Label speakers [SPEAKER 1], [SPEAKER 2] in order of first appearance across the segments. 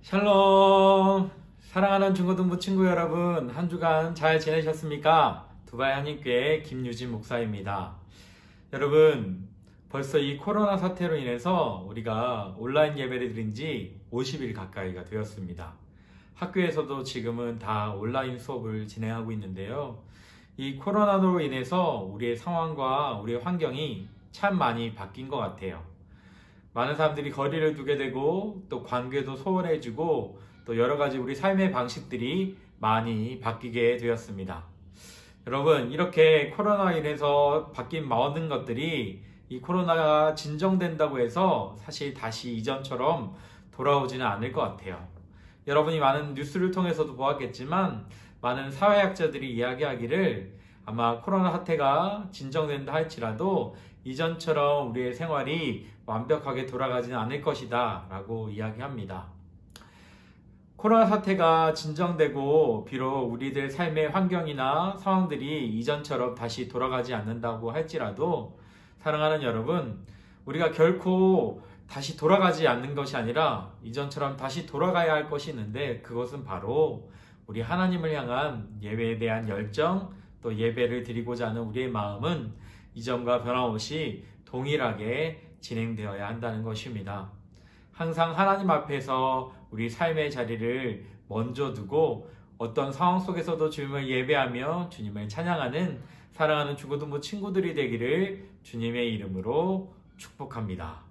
[SPEAKER 1] 샬롬! 사랑하는 중고등부 친구 여러분, 한 주간 잘 지내셨습니까? 두바이 한인교회 김유진 목사입니다. 여러분, 벌써 이 코로나 사태로 인해서 우리가 온라인 예배를 드린 지 50일 가까이가 되었습니다. 학교에서도 지금은 다 온라인 수업을 진행하고 있는데요. 이 코로나로 인해서 우리의 상황과 우리의 환경이 참 많이 바뀐 것 같아요. 많은 사람들이 거리를 두게 되고 또 관계도 소홀해지고 또 여러 가지 우리 삶의 방식들이 많이 바뀌게 되었습니다. 여러분, 이렇게 코로나로 인해서 바뀐 모든 것들이 이 코로나가 진정된다고 해서 사실 다시 이전처럼 돌아오지는 않을 것 같아요. 여러분이 많은 뉴스를 통해서도 보았겠지만 많은 사회학자들이 이야기하기를 아마 코로나 사태가 진정된다 할지라도 이전처럼 우리의 생활이 완벽하게 돌아가지는 않을 것이다 라고 이야기합니다. 코로나 사태가 진정되고 비록 우리들 삶의 환경이나 상황들이 이전처럼 다시 돌아가지 않는다고 할지라도 사랑하는 여러분, 우리가 결코 다시 돌아가지 않는 것이 아니라 이전처럼 다시 돌아가야 할 것이 있는데 그것은 바로 우리 하나님을 향한 예배에 대한 열정, 또 예배를 드리고자 하는 우리의 마음은 이전과 변함없이 동일하게 진행되어야 한다는 것입니다. 항상 하나님 앞에서 우리 삶의 자리를 먼저 두고 어떤 상황 속에서도 주님을 예배하며 주님을 찬양하는 사랑하는 중고등부 친구들이 되기를 주님의 이름으로 축복합니다.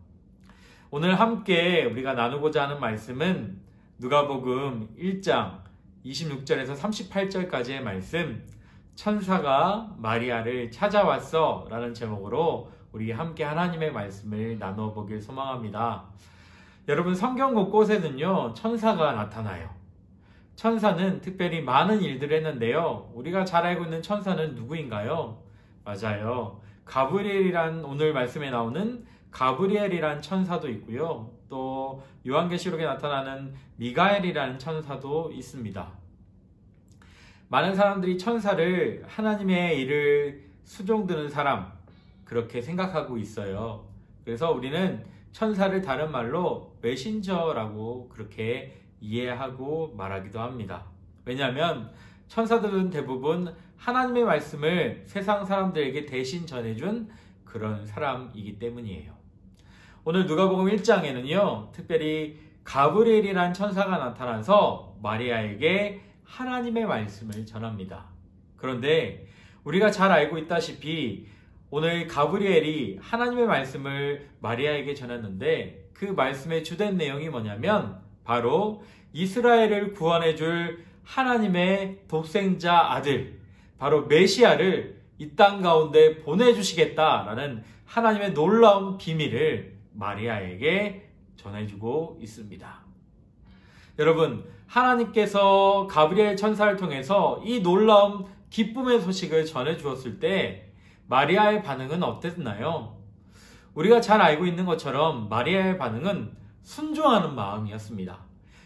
[SPEAKER 1] 오늘 함께 우리가 나누고자 하는 말씀은 누가복음 1장 26절에서 38절까지의 말씀, 천사가 마리아를 찾아왔어 라는 제목으로 우리 함께 하나님의 말씀을 나누어 보길 소망합니다. 여러분, 성경 곳곳에는요 천사가 나타나요. 천사는 특별히 많은 일들을 했는데요, 우리가 잘 알고 있는 천사는 누구인가요? 맞아요, 가브리엘이란, 오늘 말씀에 나오는 가브리엘이란 천사도 있고요, 또 요한계시록에 나타나는 미가엘이라는 천사도 있습니다. 많은 사람들이 천사를 하나님의 일을 수종드는 사람, 그렇게 생각하고 있어요. 그래서 우리는 천사를 다른 말로 메신저라고 그렇게 이해하고 말하기도 합니다. 왜냐하면 천사들은 대부분 하나님의 말씀을 세상 사람들에게 대신 전해준 그런 사람이기 때문이에요. 오늘 누가복음 1장에는요 특별히 가브리엘이라는 천사가 나타나서 마리아에게 하나님의 말씀을 전합니다. 그런데 우리가 잘 알고 있다시피 오늘 가브리엘이 하나님의 말씀을 마리아에게 전했는데 그 말씀의 주된 내용이 뭐냐면 바로 이스라엘을 구원해 줄 하나님의 독생자 아들, 바로 메시아를 이 땅 가운데 보내주시겠다라는 하나님의 놀라운 비밀을 마리아에게 전해주고 있습니다. 여러분, 하나님께서 가브리엘 천사를 통해서 이 놀라운 기쁨의 소식을 전해주었을 때 마리아의 반응은 어땠나요? 우리가 잘 알고 있는 것처럼 마리아의 반응은 순종하는 마음이었습니다.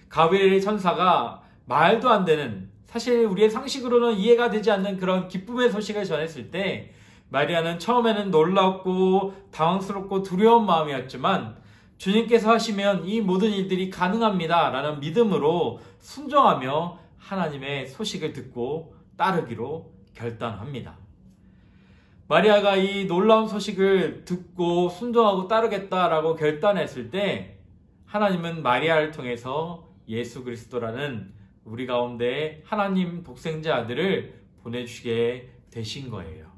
[SPEAKER 1] 가브리엘 천사가 말도 안 되는, 사실 우리의 상식으로는 이해가 되지 않는 그런 기쁨의 소식을 전했을 때 마리아는 처음에는 놀랍고 당황스럽고 두려운 마음이었지만 주님께서 하시면 이 모든 일들이 가능합니다 라는 믿음으로 순종하며 하나님의 소식을 듣고 따르기로 결단합니다. 마리아가 이 놀라운 소식을 듣고 순종하고 따르겠다라고 결단했을 때 하나님은 마리아를 통해서 예수 그리스도라는 우리 가운데 하나님 독생자 아들을 보내주시게 되신 거예요.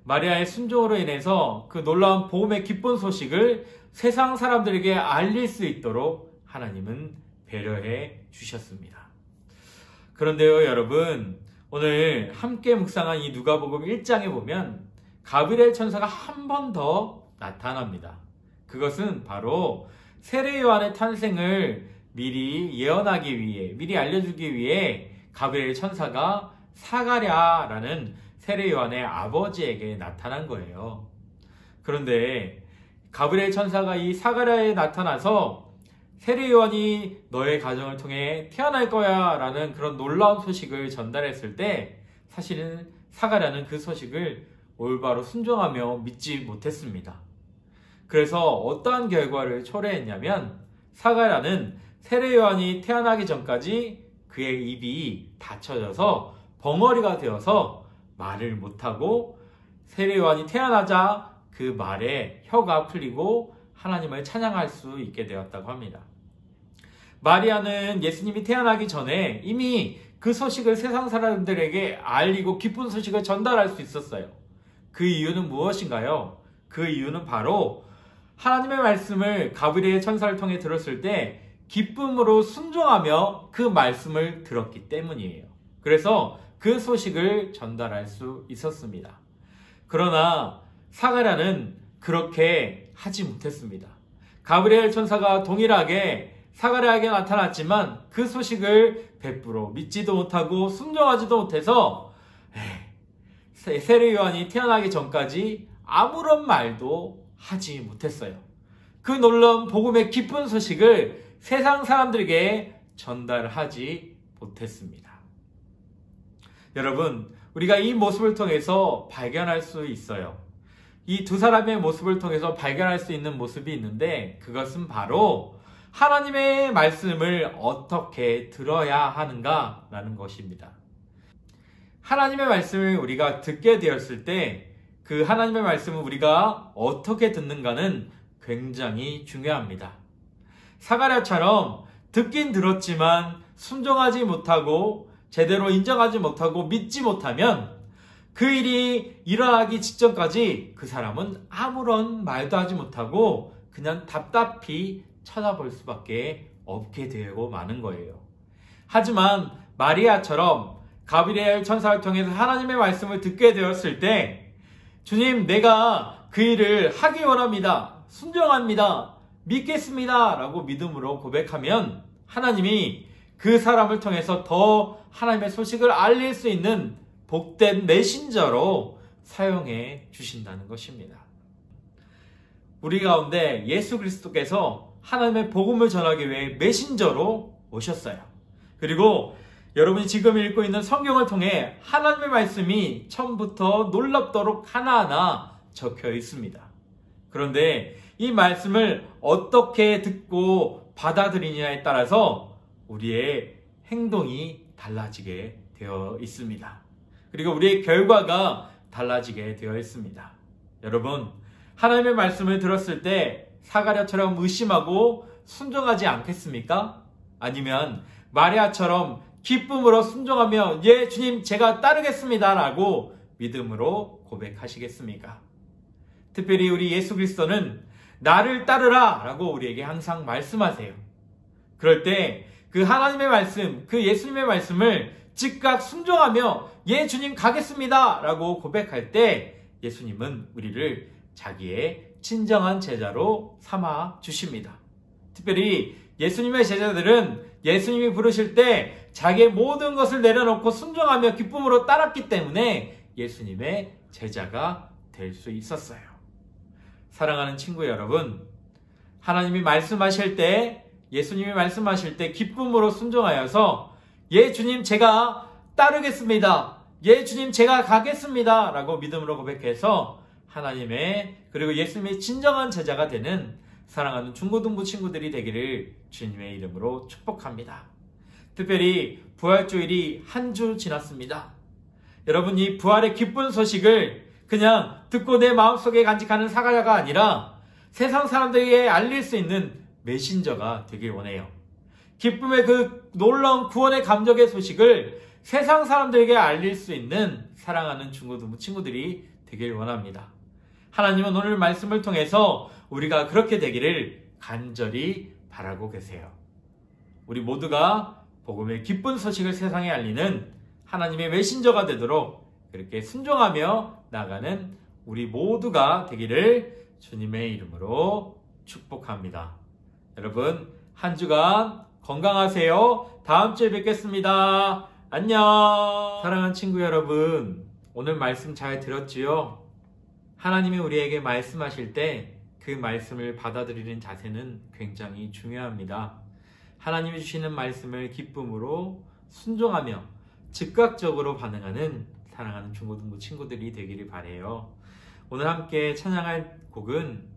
[SPEAKER 1] 마리아의 순종으로 인해서 그 놀라운 복음의 기쁜 소식을 세상 사람들에게 알릴 수 있도록 하나님은 배려해 주셨습니다. 그런데요 여러분, 오늘 함께 묵상한 이 누가복음 1장에 보면 가브리엘 천사가 한 번 더 나타납니다. 그것은 바로 세례 요한의 탄생을 미리 예언하기 위해, 미리 알려주기 위해 가브리엘 천사가 사가랴라는 세례 요한의 아버지에게 나타난 거예요. 그런데 가브리엘 천사가 이 사가랴에 나타나서 세례 요한이 너의 가정을 통해 태어날 거야 라는 그런 놀라운 소식을 전달했을 때 사실은 사가랴는 그 소식을 올바로 순종하며 믿지 못했습니다. 그래서 어떠한 결과를 초래했냐면 사가랴는 세례 요한이 태어나기 전까지 그의 입이 닫혀져서 벙어리가 되어서 말을 못하고 세례 요한이 태어나자 그 말에 혀가 풀리고 하나님을 찬양할 수 있게 되었다고 합니다. 마리아는 예수님이 태어나기 전에 이미 그 소식을 세상 사람들에게 알리고 기쁜 소식을 전달할 수 있었어요. 그 이유는 무엇인가요? 그 이유는 바로 하나님의 말씀을 가브리엘 천사를 통해 들었을 때 기쁨으로 순종하며 그 말씀을 들었기 때문이에요. 그래서 그 소식을 전달할 수 있었습니다. 그러나 사가랴는 그렇게 하지 못했습니다. 가브리엘 천사가 동일하게 사가랴에게 나타났지만 그 소식을 100% 믿지도 못하고 순종하지도 못해서 세례 요한이 태어나기 전까지 아무런 말도 하지 못했어요. 그 놀라운 복음의 기쁜 소식을 세상 사람들에게 전달하지 못했습니다. 여러분, 우리가 이 모습을 통해서 발견할 수 있어요. 이 두 사람의 모습을 통해서 발견할 수 있는 모습이 있는데 그것은 바로 하나님의 말씀을 어떻게 들어야 하는가라는 것입니다. 하나님의 말씀을 우리가 듣게 되었을 때 그 하나님의 말씀을 우리가 어떻게 듣는가는 굉장히 중요합니다. 사가랴처럼 듣긴 들었지만 순종하지 못하고 제대로 인정하지 못하고 믿지 못하면 그 일이 일어나기 직전까지 그 사람은 아무런 말도 하지 못하고 그냥 답답히 쳐다볼 수밖에 없게 되고 마는 거예요. 하지만 마리아처럼 가브리엘 천사를 통해서 하나님의 말씀을 듣게 되었을 때 주님, 내가 그 일을 하기 원합니다. 순종합니다. 믿겠습니다. 라고 믿음으로 고백하면 하나님이 그 사람을 통해서 더 하나님의 소식을 알릴 수 있는 복된 메신저로 사용해 주신다는 것입니다. 우리 가운데 예수 그리스도께서 하나님의 복음을 전하기 위해 메신저로 오셨어요. 그리고 여러분이 지금 읽고 있는 성경을 통해 하나님의 말씀이 처음부터 놀랍도록 하나하나 적혀 있습니다. 그런데 이 말씀을 어떻게 듣고 받아들이냐에 따라서 우리의 행동이 달라지게 되어 있습니다. 그리고 우리의 결과가 달라지게 되어 있습니다. 여러분, 하나님의 말씀을 들었을 때 사가랴처럼 의심하고 순종하지 않겠습니까? 아니면 마리아처럼 기쁨으로 순종하며 예 주님 제가 따르겠습니다 라고 믿음으로 고백하시겠습니까? 특별히 우리 예수 그리스도는 나를 따르라 라고 우리에게 항상 말씀하세요. 그럴 때 그 하나님의 말씀, 그 예수님의 말씀을 즉각 순종하며 예 주님 가겠습니다 라고 고백할 때 예수님은 우리를 자기의 친정한 제자로 삼아 주십니다. 특별히 예수님의 제자들은 예수님이 부르실 때 자기의 모든 것을 내려놓고 순종하며 기쁨으로 따랐기 때문에 예수님의 제자가 될 수 있었어요. 사랑하는 친구 여러분, 하나님이 말씀하실 때, 예수님이 말씀하실 때 기쁨으로 순종하여서 예 주님 제가 따르겠습니다. 예 주님 제가 가겠습니다. 라고 믿음으로 고백해서 하나님의 그리고 예수님의 진정한 제자가 되는 사랑하는 중고등부 친구들이 되기를 주님의 이름으로 축복합니다. 특별히 부활주일이 한 주 지났습니다. 여러분, 이 부활의 기쁜 소식을 그냥 듣고 내 마음속에 간직하는 사가랴가 아니라 세상 사람들에게 알릴 수 있는 메신저가 되길 원해요. 기쁨의 그 놀라운 구원의 감격의 소식을 세상 사람들에게 알릴 수 있는 사랑하는 중고등부 친구들이 되길 원합니다. 하나님은 오늘 말씀을 통해서 우리가 그렇게 되기를 간절히 바라고 계세요. 우리 모두가 복음의 기쁜 소식을 세상에 알리는 하나님의 메신저가 되도록 그렇게 순종하며 나가는 우리 모두가 되기를 주님의 이름으로 축복합니다. 여러분, 한 주간 건강하세요. 다음 주에 뵙겠습니다. 안녕. 사랑하는 친구 여러분, 오늘 말씀 잘 들었지요? 하나님이 우리에게 말씀하실 때 그 말씀을 받아들이는 자세는 굉장히 중요합니다. 하나님이 주시는 말씀을 기쁨으로 순종하며 즉각적으로 반응하는 사랑하는 중고등부 친구들이 되기를 바라요. 오늘 함께 찬양할 곡은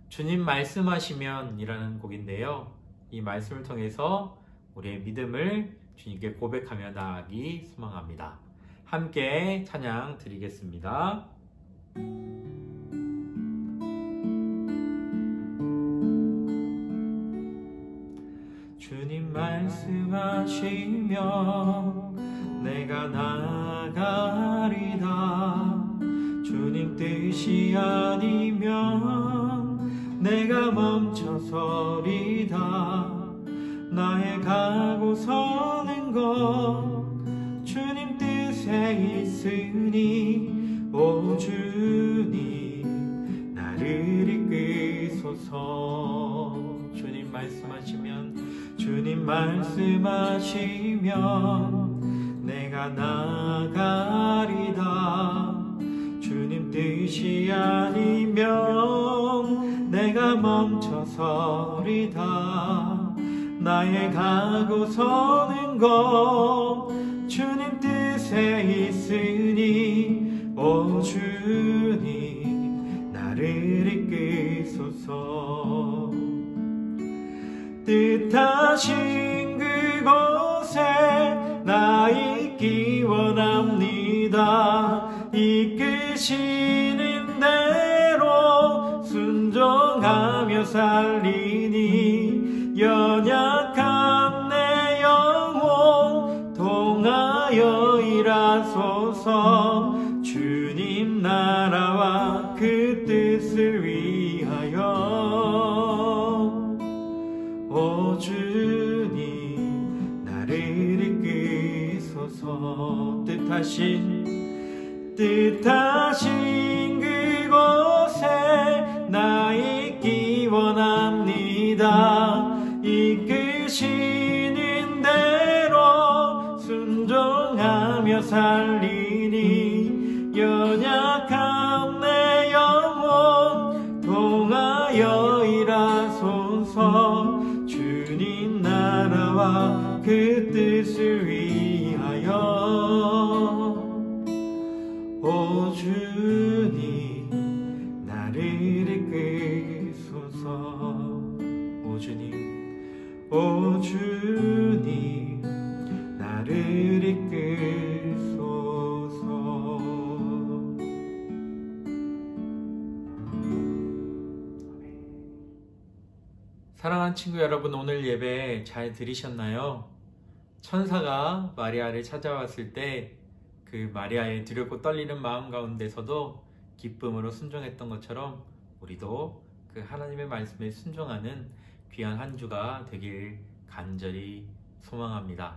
[SPEAKER 1] 주님 말씀하시면 이라는 곡인데요. 이 말씀을 통해서 우리의 믿음을 주님께 고백하며 나아가기 소망합니다. 함께 찬양 드리겠습니다. 주님 말씀하시며 내가 나아가리다. 주님 뜻이 아니면 내가 멈춰서리다. 나의 가고 서는 것 주님 뜻에 있으니 오 주님 나를 이끄소서. 주님 말씀하시면 내가 나아가리다. 주님 뜻이 아니면 내가 멈춰서리다. 나의 가고 서는 것 주님 뜻에 있으니 오 주님 나를 이끄소서. 뜻하신 그곳에 나 있기 원합니다. 이끄시는 대로 순종하며 살리니 연약한 내 영혼 통하여 일하소서. 주님 나라와 그 뜻을 위하여 오 주님 나를 이끄소서. 뜻하신 그곳에 나 있기 원합니다. 이끄시는 대로 순종하며 살리니 연약한 내 영혼 통하여 일하소서. 주님 나라와 그 뜻을 위하여 오 주님 나를 이끄소서. 오 주님 나를 이끄소서. 사랑하는 친구 여러분, 오늘 예배 잘 들으셨나요? 천사가 마리아를 찾아왔을 때 그 마리아의 두렵고 떨리는 마음 가운데서도 기쁨으로 순종했던 것처럼 우리도 그 하나님의 말씀에 순종하는 귀한 한 주가 되길 간절히 소망합니다.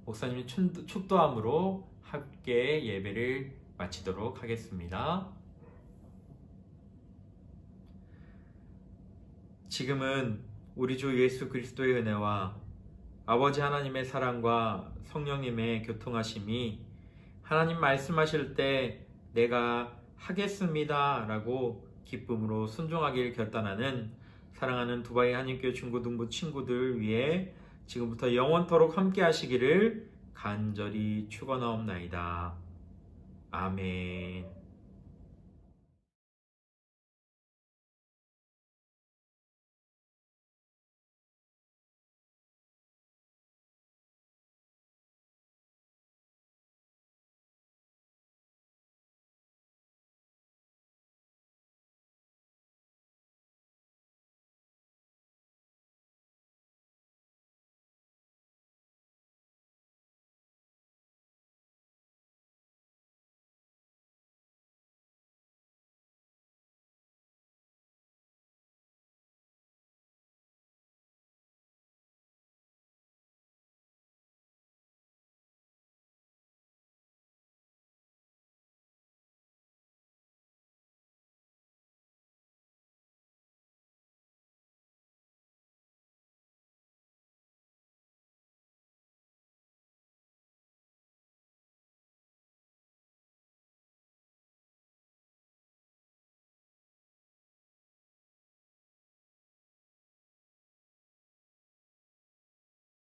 [SPEAKER 1] 목사님이 축도함으로 함께 예배를 마치도록 하겠습니다. 지금은 우리 주 예수 그리스도의 은혜와 아버지 하나님의 사랑과 성령님의 교통하심이 하나님 말씀하실 때 내가 하겠습니다 라고 기쁨으로 순종하길 결단하는 사랑하는 두바이 한인교회 중고등부 친구들 위해 지금부터 영원토록 함께 하시기를 간절히 축원하옵나이다. 아멘.